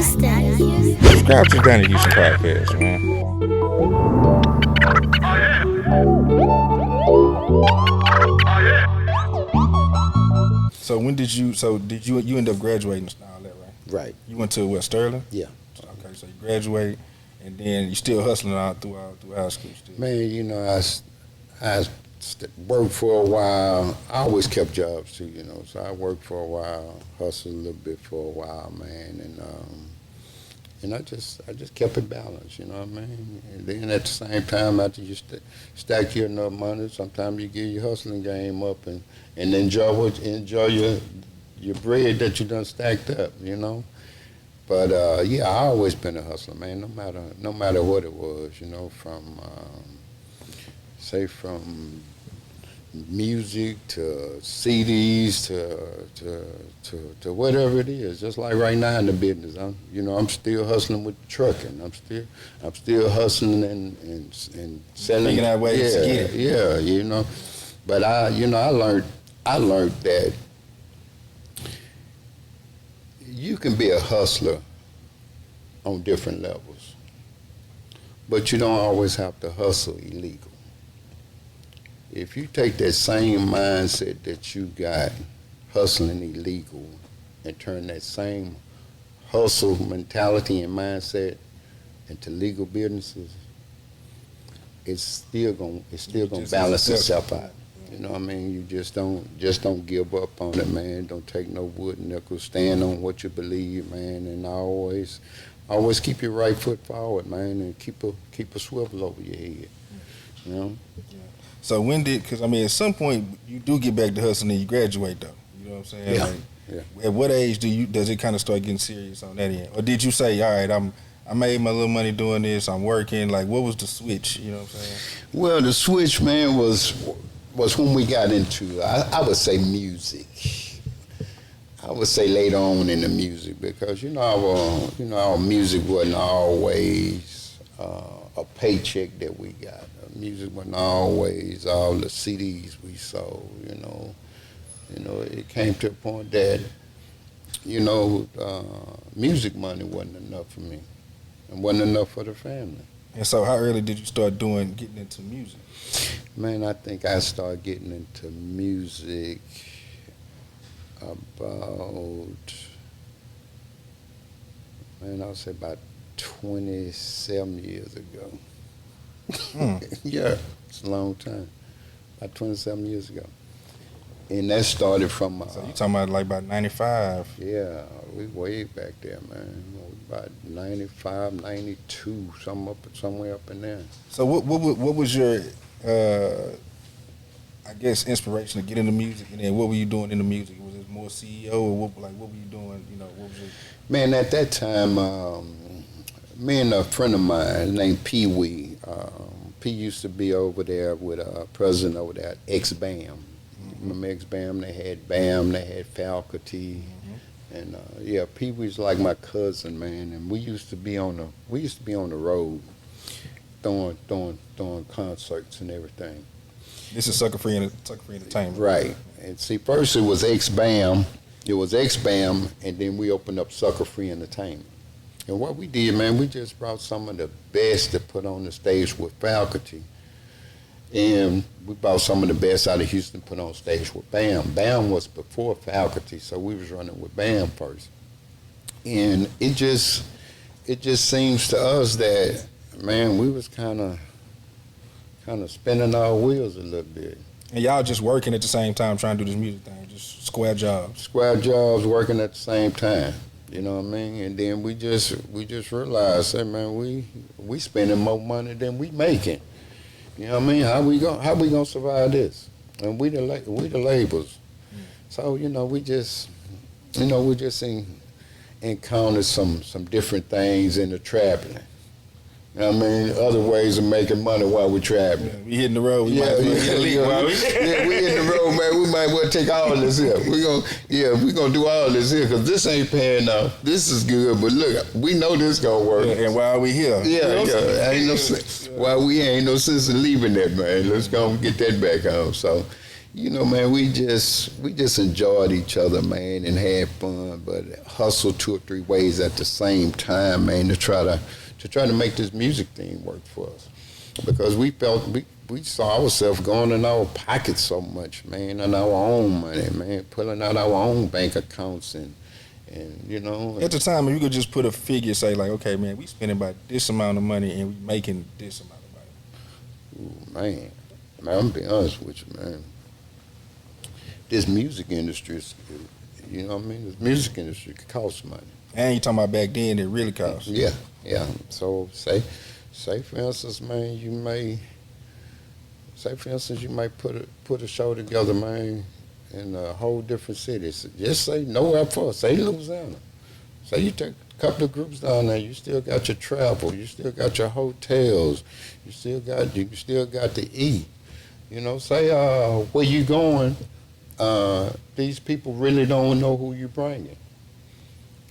Houston. Subscribe to the Donnie Houston podcast, man. So when did you? So did you end up graduating and all that, right? Right. You went to what, Sterling? Yeah. Okay, so you graduate, and then you still hustling out through high school still. Man, worked for a while. I always kept jobs too, So I worked for a while, hustled a little bit for a while, man, and I just kept it balanced, you know what I mean? And then at the same time, after you stack your enough money, sometimes you get your hustling game up and enjoy your bread that you done stacked up, But I always been a hustler, man. No matter what it was, from from music to CDs to whatever it is. Just like right now in the business, I'm still hustling with trucking. I'm still hustling and selling. Figuring out ways to get it. Yeah. But I learned that you can be a hustler on different levels, but you don't always have to hustle illegal. If you take that same mindset that you got hustling illegal and turn that same hustle mentality and mindset into legal businesses, it's still gonna balance itself out. You know what I mean? You just don't give up on it, man. Don't take no wood nickel. Stand on what you believe, man, and always keep your right foot forward, man, and keep a swivel over your head. Yeah. So because at some point you do get back to hustling and you graduate though. You know what I'm saying? Yeah. Yeah. At what age does it kind of start getting serious on that end? Or did you say, all right, I made my little money doing this, I'm working, like what was the switch, you know what I'm saying? Well, the switch, man, was when we got into, I would say music. I would say later on in the music because, our music wasn't always a paycheck that we got. Music wasn't always all the CDs we sold, It came to a point that, music money wasn't enough for me and wasn't enough for the family. And so how early did you start getting into music? Man, I think I started getting into music I'll say about 27 years ago. Yeah, it's a long time. About 27 years ago. And that started from... so you talking about like about 95? Yeah, we way back there, man. About 95, 92, somewhere up in there. So what was your, inspiration to get into music? And then what were you doing in the music? Was it more CEO or what were you doing? What was it? Man, at that time, me and a friend of mine named Pee Wee, P used to be over there with president over there at X-BAM. Mm-hmm. Remember X-BAM? They had BAM, they had faculty. Mm-hmm. And Pee Wee's like my cousin, man. And we used to be on the road throwing concerts and everything. This is Sucka Free Entertainment. Right. And see, first it was X-BAM. It was X-BAM, and then we opened up Sucka Free Entertainment. And what we did, man, we just brought some of the best to put on the stage with faculty. And we brought some of the best out of Houston put on stage with BAM. BAM was before faculty, so we was running with BAM first. And it just seems to us that, man, we was kind of spinning our wheels a little bit. And y'all just working at the same time trying to do this music thing, just square jobs. Square jobs, working at the same time. You know what I mean? And then we just realized, hey man, we spending more money than we making. You know what I mean? How we gonna survive this? And we the labels. So we just encountered some different things in the traveling. You know what I mean? Other ways of making money while we're traveling. Yeah, we hitting the road. We hitting the road, man. We might well take all this here. We gonna do all this here because this ain't paying off. This is good, but look, we know this gonna work. Yeah, and while we here, ain't no sense. While we ain't no sense in leaving that, man. Let's go and get that back home. So, You know, man, we just enjoyed each other, man, and had fun, but hustled 2 or 3 ways at the same time, man, to try to make this music thing work for us, because we felt we saw ourselves going in our pockets so much, man, and our own money, man, pulling out our own bank accounts and you know. At the time, you could just put a figure, say like, okay, man, we spending about this amount of money and we making this amount of money. Ooh, man, I'm gonna be honest with you, man. This music industry is, you know what I mean? This music industry costs money. And you talking about back then, it really cost. Yeah. So say for instance, man, you may put a show together, man, in a whole different city. So just say nowhere for, say Louisiana. Say you take a couple of groups down there, you still got your travel, you still got your hotels, you still got to eat. You know, say where you going. These people really don't know who you're bringing.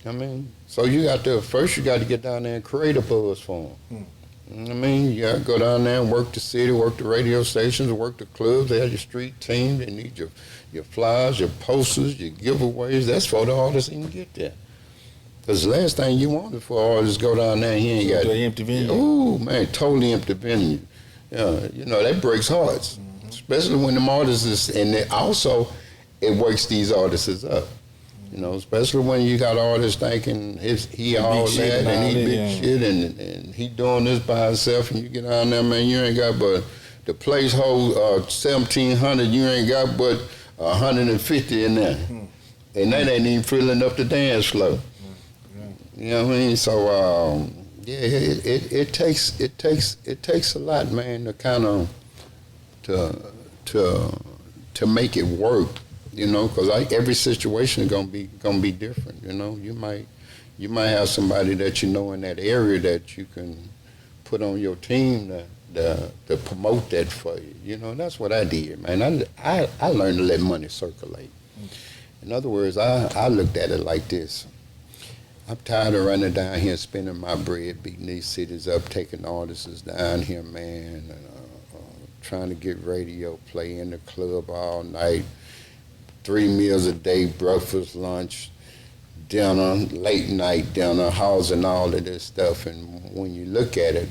I mean, so you got to get down there and create a buzz for them. You know what I mean, you got to go down there and work the city, work the radio stations, work the clubs. They have your street team. They need your flyers, your posters, your giveaways. That's for the artists even get there. Because the last thing you wanted for artists to go down there and he ain't got an empty venue. Ooh, man, totally empty venue. Yeah, you know, that breaks hearts. Especially when them artists is, and it wakes these artists up. You know, especially when you got artists thinking he all that and he big shit and he doing this by himself, and you get down there, man, you ain't got but the place hold 1,700, you ain't got but 150 in there, and that ain't even filling up the dance floor. You know what I mean? So yeah, it takes a lot, man, to kind of to make it work, you know, because every situation is gonna be different. You know, you might have somebody that you know in that area that you can put on your team to promote that for you. You know, and that's what I did, man. I learned to let money circulate. In other words, I looked at it like this. I'm tired of running down here spending my bread, beating these cities up, taking artists down here, man, and, trying to get radio play in the club all night, 3 meals a day, breakfast, lunch, dinner, late night dinner, housing, all of this stuff. And when you look at it,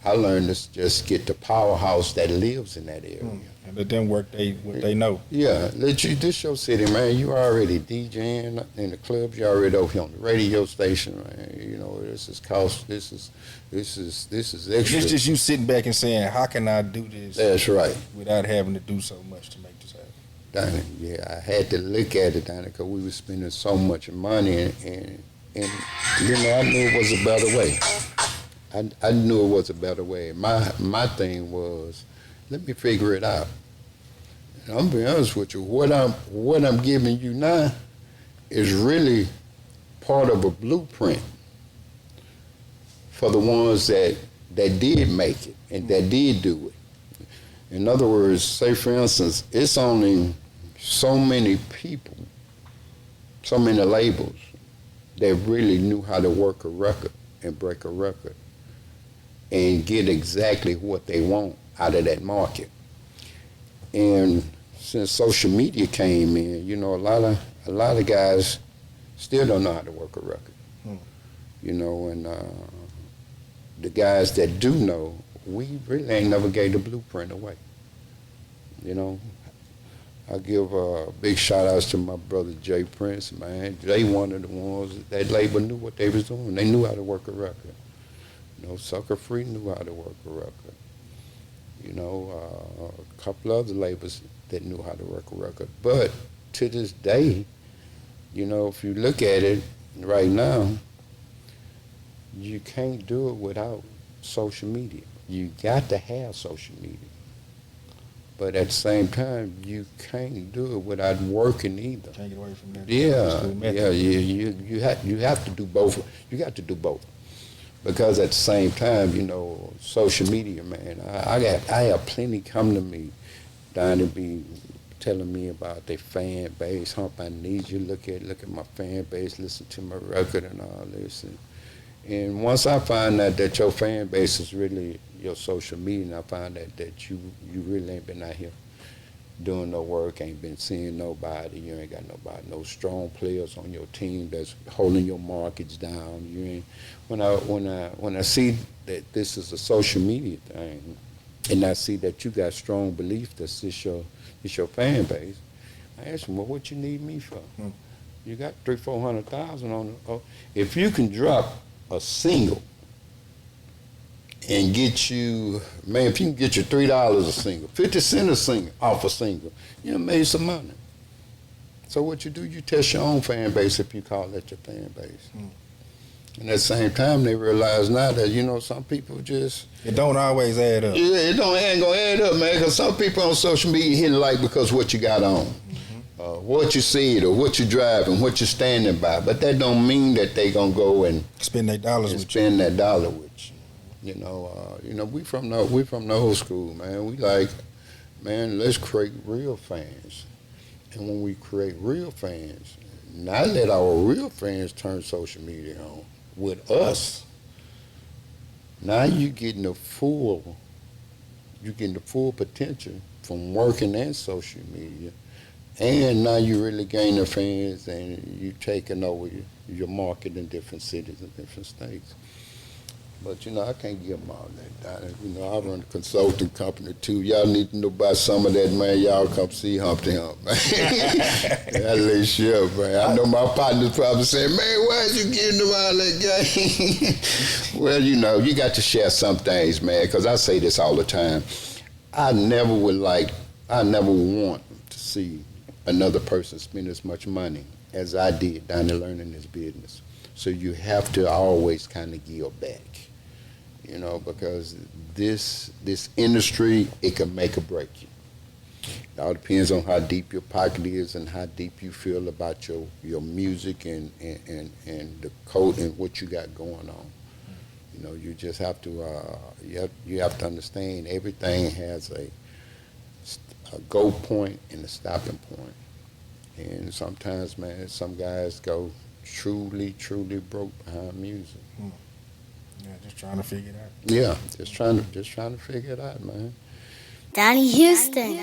I learned to just get the powerhouse that lives in that area. And let them work what they know. Yeah, this your city, man. You already DJing in the clubs. You already over here on the radio station, man. You know, this is extra. It's just you sitting back and saying, how can I do this? That's right. Without having to do so much to make this happen. Donnie, yeah, I had to look at it, Donnie, because we were spending so much money, and you know, I knew it was a better way. I knew it was a better way. My thing was, let me figure it out. And I'm being honest with you. What I'm giving you now is really part of a blueprint for the ones that did make it and that did do it. In other words, say for instance, it's only so many people, so many labels that really knew how to work a record and break a record and get exactly what they want out of that market. And since social media came in, you know, a lot of guys still don't know how to work a record. You know, and the guys that do know, we really ain't never gave the blueprint away. You know, I give big shout outs to my brother Jay Prince, man. Jay one of the ones that label knew what they was doing. They knew how to work a record. You know, Sucka Free knew how to work a record. You know, a couple other labels that knew how to work a record. But to this day, you know, if you look at it right now, you can't do it without social media. You got to have social media. But at the same time, you can't do it without working either. Can't get away from that. You have to do both. You got to do both. Because at the same time, you know, social media, man, I have plenty come to me, down to be telling me about their fan base. Hump, I need you. Look at my fan base. Listen to my record and all this. And once I find out that your fan base is really your social media, and I find that you really ain't been out here doing no work, ain't been seeing nobody. You ain't got nobody, no strong players on your team that's holding your markets down. You ain't. When I see that this is a social media thing, and I see that you got strong belief that it's your fan base, I ask them, well, what you need me for? You got 300,000-400,000 on it. Oh, if you can drop a single and get you, man, if you can get you $3 a single, 50 cents a single off a single, you done made some money. So what you do, you test your own fan base if you call that your fan base. And at the same time, they realize now that, some people just... It don't always add up. Yeah, ain't gonna add up, man, because some people on social media hitting like because what you got on. What you see or what you driving, what you're standing by. But that don't mean that they gonna go and spend their dollars with spend that dollar with you. We from the old school, man. We like, man, let's create real fans. And when we create real fans, not let our real fans turn social media on with us. Now you're getting the full potential from working and social media. And now you really gaining fans and you taking over your market in different cities and different states. But, I can't give them all that. I run a consulting company, too. Y'all need to know about some of that, man. Y'all come see Hump, man. That little shit, man. I know my partners probably saying, man, why is you getting them all that game? Well, you got to share some things, man, because I say this all the time. I never want to see another person spend as much money as I did down there learning this business. So you have to always kind of give back. Because this industry, it can make or break you. It all depends on how deep your pocket is and how deep you feel about your music and the code and what you got going on. You just have to you have to understand everything has a go point and a stopping point. And sometimes, man, some guys go truly broke behind music. Yeah, just trying to figure it out. Yeah, just trying to figure it out, man. Donnie Houston.